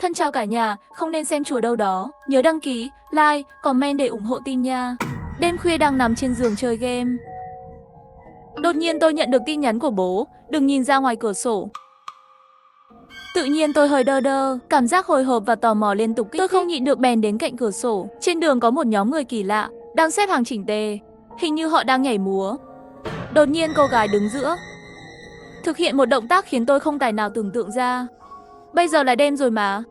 Thân chào cả nhà, không nên xem chùa đâu đó. Nhớ đăng ký, like, comment để ủng hộ tin nha. Đêm khuya đang nằm trên giường chơi game. Đột nhiên tôi nhận được tin nhắn của bố, đừng nhìn ra ngoài cửa sổ. Tự nhiên tôi hơi đơ đơ, cảm giác hồi hộp và tò mò liên tục kích thích. Tôi không nhịn được bèn đến cạnh cửa sổ. Trên đường có một nhóm người kỳ lạ, đang xếp hàng chỉnh tề. Hình như họ đang nhảy múa. Đột nhiên cô gái đứng giữa thực hiện một động tác khiến tôi không tài nào tưởng tượng ra. Bây giờ là đêm rồi mà.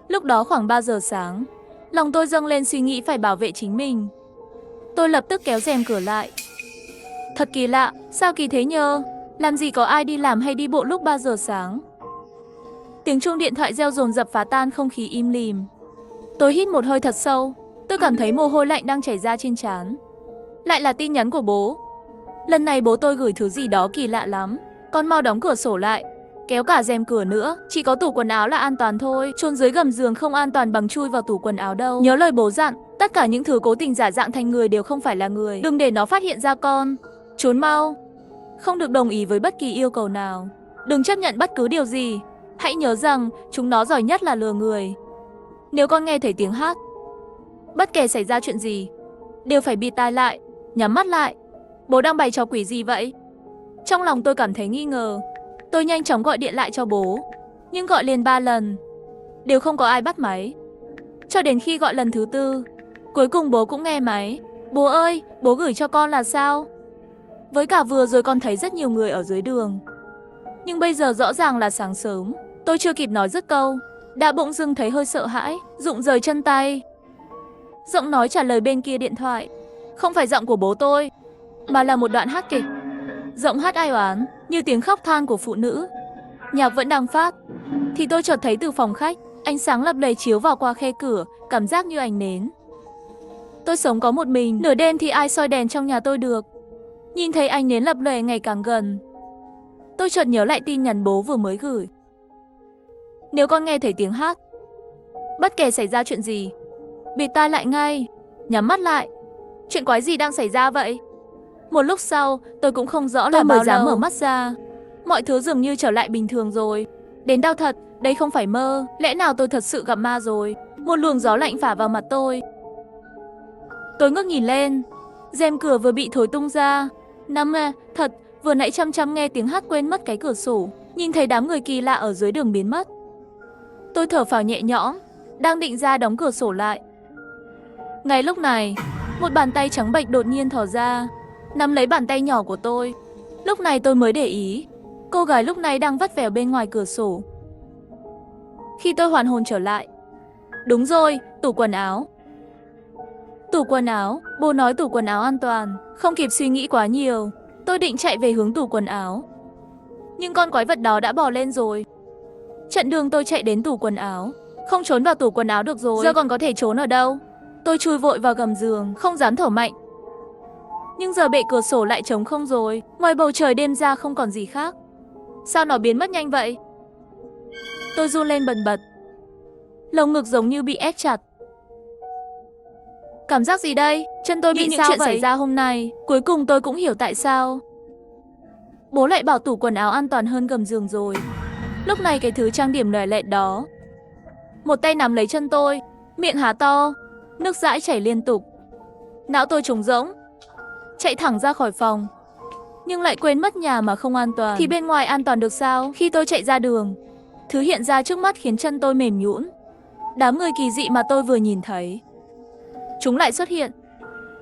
Lúc đó khoảng 3 giờ sáng. Lòng tôi dâng lên suy nghĩ phải bảo vệ chính mình. Tôi lập tức kéo rèm cửa lại. Thật kỳ lạ, sao kỳ thế nhơ? Làm gì có ai đi làm hay đi bộ lúc 3 giờ sáng? Tiếng chuông điện thoại reo dồn dập phá tan không khí im lìm. Tôi hít một hơi thật sâu. Tôi cảm thấy mồ hôi lạnh đang chảy ra trên trán. Lại là tin nhắn của bố. Lần này bố tôi gửi thứ gì đó kỳ lạ lắm. Con mau đóng cửa sổ lại, kéo cả rèm cửa nữa. Chỉ có tủ quần áo là an toàn thôi. Chôn dưới gầm giường không an toàn bằng chui vào tủ quần áo đâu. Nhớ lời bố dặn, tất cả những thứ cố tình giả dạng thành người đều không phải là người. Đừng để nó phát hiện ra con. Trốn mau. Không được đồng ý với bất kỳ yêu cầu nào. Đừng chấp nhận bất cứ điều gì. Hãy nhớ rằng chúng nó giỏi nhất là lừa người. Nếu con nghe thấy tiếng hát, bất kể xảy ra chuyện gì, đều phải bịt tai lại, nhắm mắt lại. Bố đang bày trò quỷ gì vậy? Trong lòng tôi cảm thấy nghi ngờ. Tôi nhanh chóng gọi điện lại cho bố. Nhưng gọi liền 3 lần, đều không có ai bắt máy. Cho đến khi gọi lần thứ 4, cuối cùng bố cũng nghe máy. Bố ơi, bố gửi cho con là sao? Với cả vừa rồi con thấy rất nhiều người ở dưới đường. Nhưng bây giờ rõ ràng là sáng sớm. Tôi chưa kịp nói dứt câu, đã bỗng dưng thấy hơi sợ hãi, rụng rời chân tay. Giọng nói trả lời bên kia điện thoại không phải giọng của bố tôi, mà là một đoạn hát kịch. Giọng hát ai oán, như tiếng khóc than của phụ nữ. Nhạc vẫn đang phát, thì tôi chợt thấy từ phòng khách, ánh sáng lập lòe chiếu vào qua khe cửa, cảm giác như ánh nến. Tôi sống có một mình, nửa đêm thì ai soi đèn trong nhà tôi được. Nhìn thấy ánh nến lập lòe ngày càng gần, tôi chợt nhớ lại tin nhắn bố vừa mới gửi. Nếu con nghe thấy tiếng hát, bất kể xảy ra chuyện gì, bịt tai lại ngay, nhắm mắt lại. Chuyện quái gì đang xảy ra vậy? Một lúc sau, tôi cũng không rõ là bao dám mở mắt ra. Mọi thứ dường như trở lại bình thường rồi. Đến đau thật, đây không phải mơ. Lẽ nào tôi thật sự gặp ma rồi? Một luồng gió lạnh phả vào mặt tôi. Tôi ngước nhìn lên. Rèm cửa vừa bị thổi tung ra. Thật, vừa nãy chăm chăm nghe tiếng hát quên mất cái cửa sổ. Nhìn thấy đám người kỳ lạ ở dưới đường biến mất. Tôi thở phào nhẹ nhõm, đang định ra đóng cửa sổ lại. Ngay lúc này, một bàn tay trắng bệch đột nhiên thò ra, nắm lấy bàn tay nhỏ của tôi. Lúc này tôi mới để ý, cô gái lúc này đang vắt vẻo bên ngoài cửa sổ. Khi tôi hoàn hồn trở lại, đúng rồi, tủ quần áo. Tủ quần áo, bố nói tủ quần áo an toàn. Không kịp suy nghĩ quá nhiều, tôi định chạy về hướng tủ quần áo. Nhưng con quái vật đó đã bò lên rồi. Chặn đường tôi chạy đến tủ quần áo. Không trốn vào tủ quần áo được rồi, giờ còn có thể trốn ở đâu? Tôi chui vội vào gầm giường, không dám thở mạnh. Nhưng giờ bệ cửa sổ lại trống không rồi. Ngoài bầu trời đêm ra không còn gì khác. Sao nó biến mất nhanh vậy? Tôi run lên bần bật. Lồng ngực giống như bị ép chặt. Cảm giác gì đây? Chân tôi bị sao vậy? Chuyện xảy ra hôm nay, cuối cùng tôi cũng hiểu tại sao bố lại bảo tủ quần áo an toàn hơn gầm giường rồi. Lúc này cái thứ trang điểm lòe loẹt đó một tay nắm lấy chân tôi, miệng há to, nước dãi chảy liên tục. Não tôi trống rỗng, chạy thẳng ra khỏi phòng. Nhưng lại quên mất nhà mà không an toàn thì bên ngoài an toàn được sao? Khi tôi chạy ra đường, thứ hiện ra trước mắt khiến chân tôi mềm nhũn. Đám người kỳ dị mà tôi vừa nhìn thấy, chúng lại xuất hiện.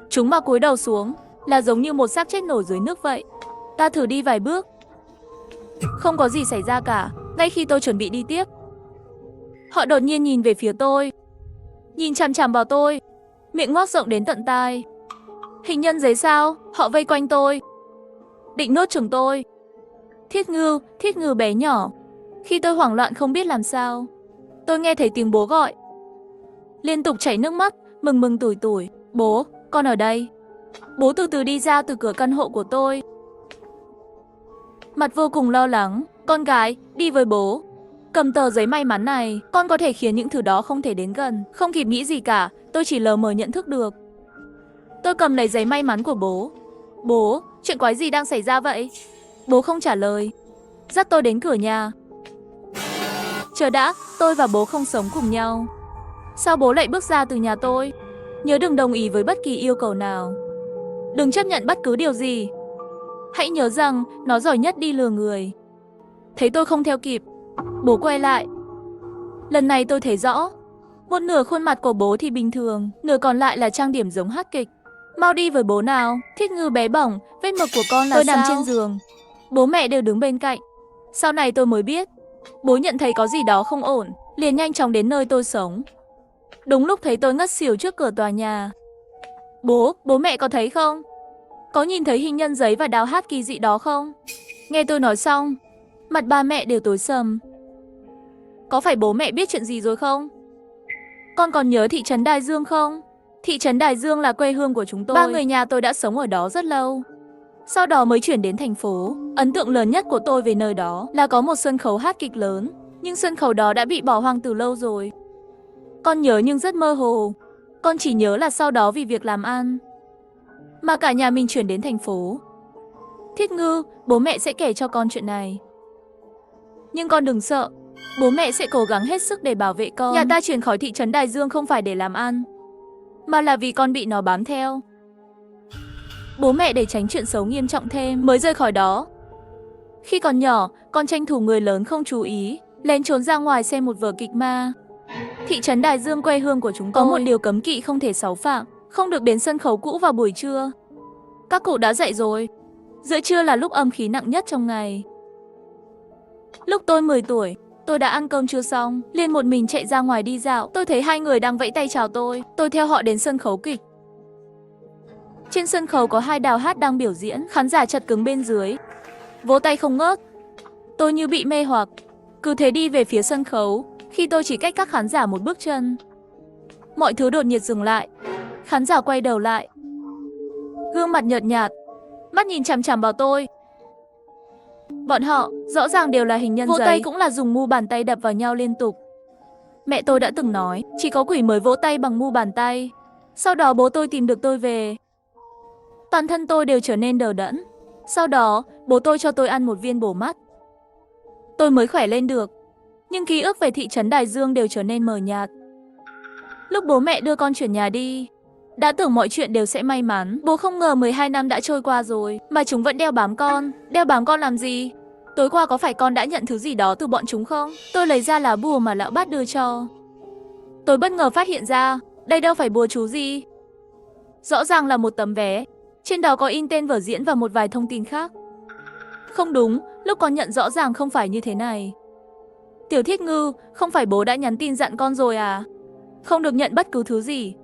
Chúng mà cúi đầu xuống là giống như một xác chết nổi dưới nước vậy. Ta thử đi vài bước, không có gì xảy ra cả. Ngay khi tôi chuẩn bị đi tiếp, họ đột nhiên nhìn về phía tôi, nhìn chằm chằm vào tôi, miệng ngoác rộng đến tận tai. Hình nhân giấy sao? Họ vây quanh tôi, định nuốt chửng tôi. Thiết ngưu bé nhỏ. Khi tôi hoảng loạn không biết làm sao, tôi nghe thấy tiếng bố gọi, liên tục chảy nước mắt, mừng tủi tủi. Bố, con ở đây. Bố từ từ đi ra từ cửa căn hộ của tôi, mặt vô cùng lo lắng. Con gái, đi với bố. Cầm tờ giấy may mắn này, con có thể khiến những thứ đó không thể đến gần. Không kịp nghĩ gì cả, tôi chỉ lờ mờ nhận thức được. Tôi cầm lấy giấy may mắn của bố. Bố, chuyện quái gì đang xảy ra vậy? Bố không trả lời, dắt tôi đến cửa nhà. Chờ đã, tôi và bố không sống cùng nhau. Sao bố lại bước ra từ nhà tôi? Nhớ đừng đồng ý với bất kỳ yêu cầu nào. Đừng chấp nhận bất cứ điều gì. Hãy nhớ rằng nó giỏi nhất đi lừa người. Thấy tôi không theo kịp, bố quay lại. Lần này tôi thấy rõ. Một nửa khuôn mặt của bố thì bình thường, nửa còn lại là trang điểm giống hát kịch. Mau đi với bố nào. Thiết Ngư bé bỏng, vết mực của con là tôi sao? Tôi nằm trên giường. Bố mẹ đều đứng bên cạnh. Sau này tôi mới biết, bố nhận thấy có gì đó không ổn, liền nhanh chóng đến nơi tôi sống. Đúng lúc thấy tôi ngất xỉu trước cửa tòa nhà. Bố mẹ có thấy không? Có nhìn thấy hình nhân giấy và đào hát kỳ dị đó không? Nghe tôi nói xong, mặt ba mẹ đều tối sầm. Có phải bố mẹ biết chuyện gì rồi không? Con còn nhớ thị trấn Đài Dương không? Thị trấn Đài Dương là quê hương của chúng tôi. Ba người nhà tôi đã sống ở đó rất lâu. Sau đó mới chuyển đến thành phố. Ấn tượng lớn nhất của tôi về nơi đó là có một sân khấu hát kịch lớn. Nhưng sân khấu đó đã bị bỏ hoang từ lâu rồi. Con nhớ nhưng rất mơ hồ. Con chỉ nhớ là sau đó vì việc làm ăn mà cả nhà mình chuyển đến thành phố. Thiết Ngư, bố mẹ sẽ kể cho con chuyện này. Nhưng con đừng sợ, bố mẹ sẽ cố gắng hết sức để bảo vệ con. Nhà ta chuyển khỏi thị trấn Đài Dương không phải để làm ăn, mà là vì con bị nó bám theo. Bố mẹ để tránh chuyện xấu nghiêm trọng thêm mới rời khỏi đó. Khi còn nhỏ, con tranh thủ người lớn không chú ý, lén trốn ra ngoài xem một vở kịch ma. Thị trấn Đài Dương quê hương của chúng tôi có một điều cấm kỵ không thể xáo phạm, không được đến sân khấu cũ vào buổi trưa. Các cụ đã dạy rồi, giữa trưa là lúc âm khí nặng nhất trong ngày. Lúc tôi 10 tuổi, tôi đã ăn cơm trưa xong, liền một mình chạy ra ngoài đi dạo. Tôi thấy hai người đang vẫy tay chào tôi theo họ đến sân khấu kịch. Trên sân khấu có hai đào hát đang biểu diễn, khán giả chật cứng bên dưới, vỗ tay không ngớt. Tôi như bị mê hoặc, cứ thế đi về phía sân khấu. Khi tôi chỉ cách các khán giả một bước chân, mọi thứ đột nhiên dừng lại. Khán giả quay đầu lại, gương mặt nhợt nhạt, mắt nhìn chằm chằm vào tôi. Bọn họ rõ ràng đều là hình nhân giấy. Vỗ tay cũng là dùng mu bàn tay đập vào nhau liên tục. Mẹ tôi đã từng nói, chỉ có quỷ mới vỗ tay bằng mu bàn tay. Sau đó bố tôi tìm được tôi về. Toàn thân tôi đều trở nên đờ đẫn. Sau đó, bố tôi cho tôi ăn một viên bổ mắt. Tôi mới khỏe lên được. Nhưng ký ức về thị trấn Đài Dương đều trở nên mờ nhạt. Lúc bố mẹ đưa con chuyển nhà đi, đã tưởng mọi chuyện đều sẽ may mắn. Bố không ngờ 12 năm đã trôi qua rồi mà chúng vẫn đeo bám con. Đeo bám con làm gì? Tối qua có phải con đã nhận thứ gì đó từ bọn chúng không? Tôi lấy ra lá bùa mà lão bát đưa cho. Tôi bất ngờ phát hiện ra, đây đâu phải bùa chú gì. Rõ ràng là một tấm vé. Trên đó có in tên vở diễn và một vài thông tin khác. Không đúng, lúc con nhận rõ ràng không phải như thế này. Tiểu Thiết Ngư, không phải bố đã nhắn tin dặn con rồi à? Không được nhận bất cứ thứ gì.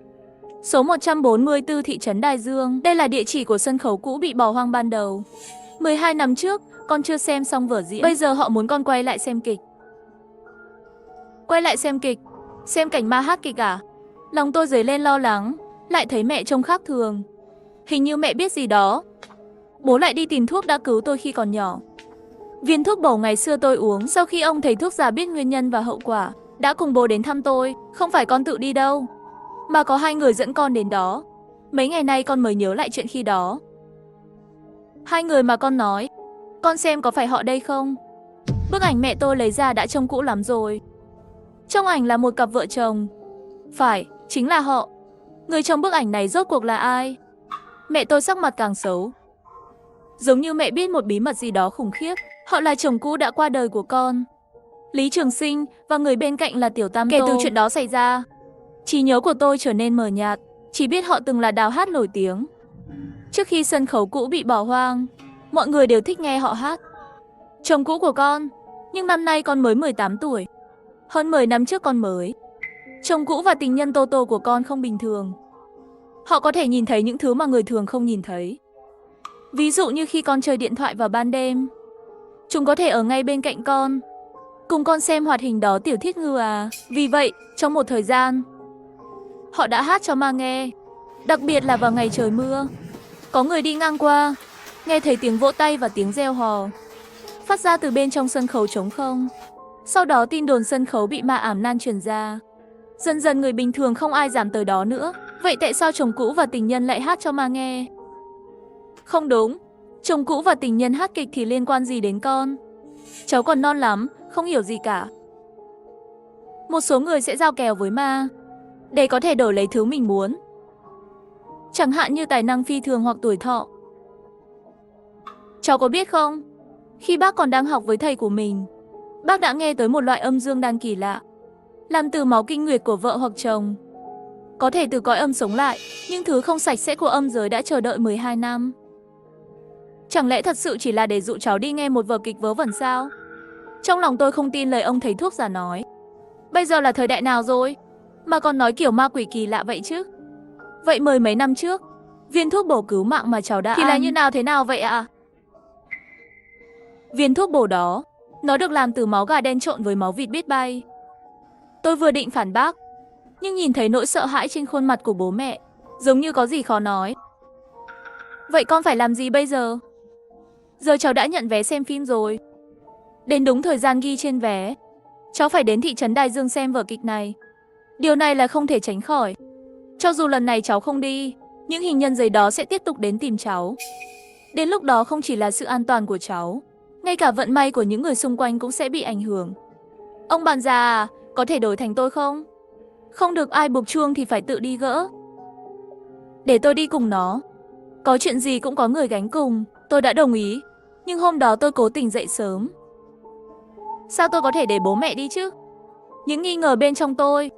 Số 144 thị trấn Đài Dương, đây là địa chỉ của sân khấu cũ bị bỏ hoang ban đầu. 12 năm trước, con chưa xem xong vở diễn. Bây giờ họ muốn con quay lại xem kịch. Quay lại xem kịch? Xem cảnh ma hát kịch à? Lòng tôi dấy lên lo lắng, lại thấy mẹ trông khác thường. Hình như mẹ biết gì đó. Bố lại đi tìm thuốc đã cứu tôi khi còn nhỏ. Viên thuốc bổ ngày xưa tôi uống, sau khi ông thầy thuốc già biết nguyên nhân và hậu quả, đã cùng bố đến thăm tôi. Không phải con tự đi đâu, mà có hai người dẫn con đến đó. Mấy ngày nay con mới nhớ lại chuyện khi đó. Hai người mà con nói, con xem có phải họ đây không? Bức ảnh mẹ tôi lấy ra đã trông cũ lắm rồi. Trong ảnh là một cặp vợ chồng. Phải, chính là họ. Người trong bức ảnh này rốt cuộc là ai? Mẹ tôi sắc mặt càng xấu. Giống như mẹ biết một bí mật gì đó khủng khiếp. Họ là chồng cũ đã qua đời của con, Lý Trường Sinh, và người bên cạnh là Tiểu Tam Tô. Kể từ chuyện đó xảy ra, trí nhớ của tôi trở nên mờ nhạt. Chỉ biết họ từng là đào hát nổi tiếng. Trước khi sân khấu cũ bị bỏ hoang, mọi người đều thích nghe họ hát. Chồng cũ của con, nhưng năm nay con mới 18 tuổi. Hơn 10 năm trước con mới. Chồng cũ và tình nhân Tô Tô của con không bình thường. Họ có thể nhìn thấy những thứ mà người thường không nhìn thấy. Ví dụ như khi con chơi điện thoại vào ban đêm, chúng có thể ở ngay bên cạnh con, cùng con xem hoạt hình đó Tiểu Thiết Ngư à. Vì vậy, trong một thời gian, họ đã hát cho ma nghe. Đặc biệt là vào ngày trời mưa, có người đi ngang qua, nghe thấy tiếng vỗ tay và tiếng reo hò phát ra từ bên trong sân khấu trống không. Sau đó tin đồn sân khấu bị ma ám lan truyền ra. Dần dần người bình thường không ai dám tới đó nữa. Vậy tại sao chồng cũ và tình nhân lại hát cho ma nghe? Không đúng, chồng cũ và tình nhân hát kịch thì liên quan gì đến con? Cháu còn non lắm, không hiểu gì cả. Một số người sẽ giao kèo với ma để có thể đổi lấy thứ mình muốn, chẳng hạn như tài năng phi thường hoặc tuổi thọ. Cháu có biết không, khi bác còn đang học với thầy của mình, bác đã nghe tới một loại âm dương đan kỳ lạ, làm từ máu kinh nguyệt của vợ hoặc chồng, có thể từ cõi âm sống lại, nhưng thứ không sạch sẽ của âm giới đã chờ đợi 12 năm. Chẳng lẽ thật sự chỉ là để dụ cháu đi nghe một vở kịch vớ vẩn sao? Trong lòng tôi không tin lời ông thầy thuốc già nói. Bây giờ là thời đại nào rồi mà còn nói kiểu ma quỷ kỳ lạ vậy chứ? Vậy mười mấy năm trước, viên thuốc bổ cứu mạng mà cháu đã thì ăn là như nào thế nào vậy ạ? Viên thuốc bổ đó, nó được làm từ máu gà đen trộn với máu vịt biết bay. Tôi vừa định phản bác, nhưng nhìn thấy nỗi sợ hãi trên khuôn mặt của bố mẹ, giống như có gì khó nói. Vậy con phải làm gì bây giờ? Giờ cháu đã nhận vé xem phim rồi. Đến đúng thời gian ghi trên vé, cháu phải đến thị trấn Đại Dương xem vở kịch này. Điều này là không thể tránh khỏi. Cho dù lần này cháu không đi, những hình nhân giấy đó sẽ tiếp tục đến tìm cháu. Đến lúc đó không chỉ là sự an toàn của cháu, ngay cả vận may của những người xung quanh cũng sẽ bị ảnh hưởng. Ông bạn già à, có thể đổi thành tôi không? Không được ai buộc chuông thì phải tự đi gỡ. Để tôi đi cùng nó. Có chuyện gì cũng có người gánh cùng. Tôi đã đồng ý, nhưng hôm đó tôi cố tình dậy sớm. Sao tôi có thể để bố mẹ đi chứ? Những nghi ngờ bên trong tôi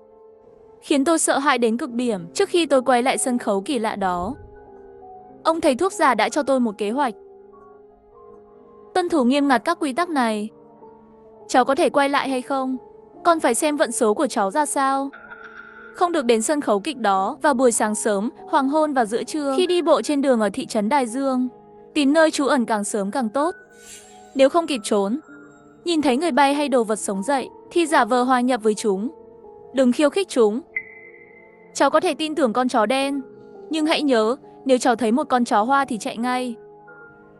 khiến tôi sợ hãi đến cực điểm. Trước khi tôi quay lại sân khấu kỳ lạ đó, ông thầy thuốc già đã cho tôi một kế hoạch. Tuân thủ nghiêm ngặt các quy tắc này. Cháu có thể quay lại hay không? Con phải xem vận số của cháu ra sao. Không được đến sân khấu kịch đó vào buổi sáng sớm, hoàng hôn và giữa trưa. Khi đi bộ trên đường ở thị trấn Đại Dương, tìm nơi trú ẩn càng sớm càng tốt. Nếu không kịp trốn, nhìn thấy người bay hay đồ vật sống dậy thì giả vờ hòa nhập với chúng. Đừng khiêu khích chúng. Cháu có thể tin tưởng con chó đen, nhưng hãy nhớ, nếu cháu thấy một con chó hoa thì chạy ngay.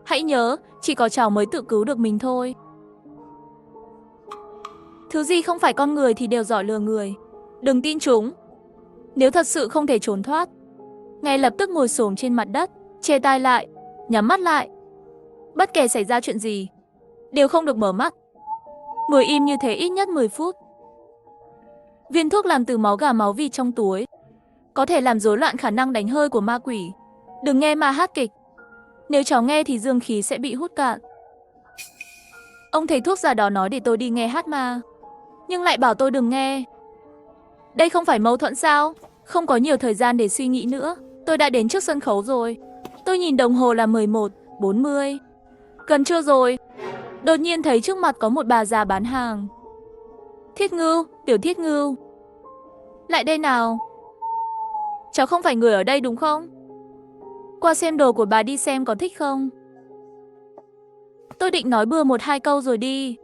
Hãy nhớ, chỉ có cháu mới tự cứu được mình thôi. Thứ gì không phải con người thì đều giỏi lừa người. Đừng tin chúng. Nếu thật sự không thể trốn thoát, ngay lập tức ngồi xổm trên mặt đất, che tai lại, nhắm mắt lại. Bất kể xảy ra chuyện gì, đều không được mở mắt. Ngồi im như thế ít nhất 10 phút. Viên thuốc làm từ máu gà máu vịt trong túi có thể làm rối loạn khả năng đánh hơi của ma quỷ. Đừng nghe ma hát kịch. Nếu cháu nghe thì dương khí sẽ bị hút cạn. Ông thầy thuốc già đó nói để tôi đi nghe hát ma, nhưng lại bảo tôi đừng nghe. Đây không phải mâu thuẫn sao? Không có nhiều thời gian để suy nghĩ nữa. Tôi đã đến trước sân khấu rồi. Tôi nhìn đồng hồ là 11:40. Gần trưa rồi. Đột nhiên thấy trước mặt có một bà già bán hàng. Thiết Ngưu, Tiểu Thiết Ngưu, lại đây nào. Cháu không phải người ở đây đúng không? Qua xem đồ của bà đi xem có thích không? Tôi định nói bừa 1-2 câu rồi đi,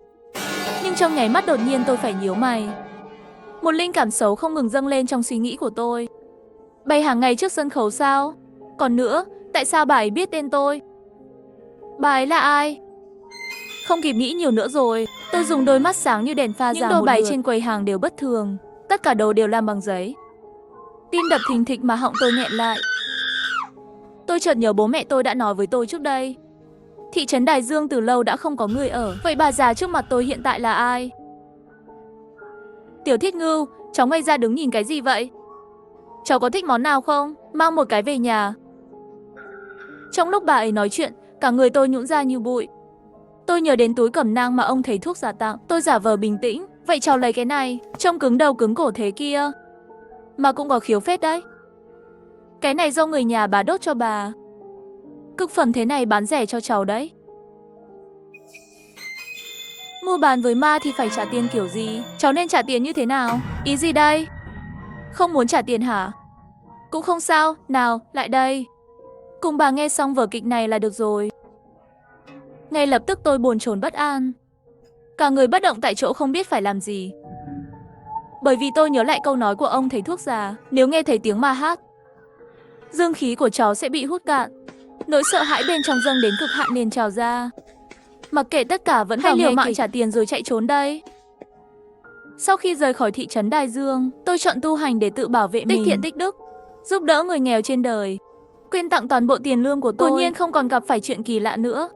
nhưng trong nháy mắt đột nhiên tôi phải nhíu mày. Một linh cảm xấu không ngừng dâng lên trong suy nghĩ của tôi. Bày hàng ngày trước sân khấu sao? Còn nữa, tại sao bà ấy biết tên tôi? Bà ấy là ai? Không kịp nghĩ nhiều nữa rồi, tôi dùng đôi mắt sáng như đèn pha ra. Những đồ bày trên quầy hàng đều bất thường, tất cả đồ đều làm bằng giấy. Tim đập thình thịch mà họng tôi nghẹn lại. Tôi chợt nhớ bố mẹ tôi đã nói với tôi trước đây. Thị trấn Đại Dương từ lâu đã không có người ở. Vậy bà già trước mặt tôi hiện tại là ai? Tiểu Thiết Ngưu, cháu ngây ra đứng nhìn cái gì vậy? Cháu có thích món nào không? Mang một cái về nhà. Trong lúc bà ấy nói chuyện, cả người tôi nhũn ra như bụi. Tôi nhớ đến túi cẩm nang mà ông thầy thuốc giả tặng. Tôi giả vờ bình tĩnh. Vậy cháu lấy cái này, trông cứng đầu cứng cổ thế kia, mà cũng có khiếu phết đấy. Cái này do người nhà bà đốt cho bà. Cực phẩm thế này bán rẻ cho cháu đấy. Mua bán với ma thì phải trả tiền kiểu gì? Cháu nên trả tiền như thế nào? Ý gì đây? Không muốn trả tiền hả? Cũng không sao, nào, lại đây. Cùng bà nghe xong vở kịch này là được rồi. Ngay lập tức tôi bồn chồn bất an. Cả người bất động tại chỗ không biết phải làm gì. Bởi vì tôi nhớ lại câu nói của ông thầy thuốc già. Nếu nghe thấy tiếng ma hát, dương khí của cháu sẽ bị hút cạn. Nỗi sợ hãi bên trong dâng đến cực hạn nên trào ra. Mặc kệ tất cả vẫn phải liều mạng trả tiền rồi chạy trốn đây. Sau khi rời khỏi thị trấn Đại Dương, tôi chọn tu hành để tự bảo vệ mình. Tích thiện tích đức, giúp đỡ người nghèo trên đời, quyên tặng toàn bộ tiền lương của tôi. Tự nhiên không còn gặp phải chuyện kỳ lạ nữa.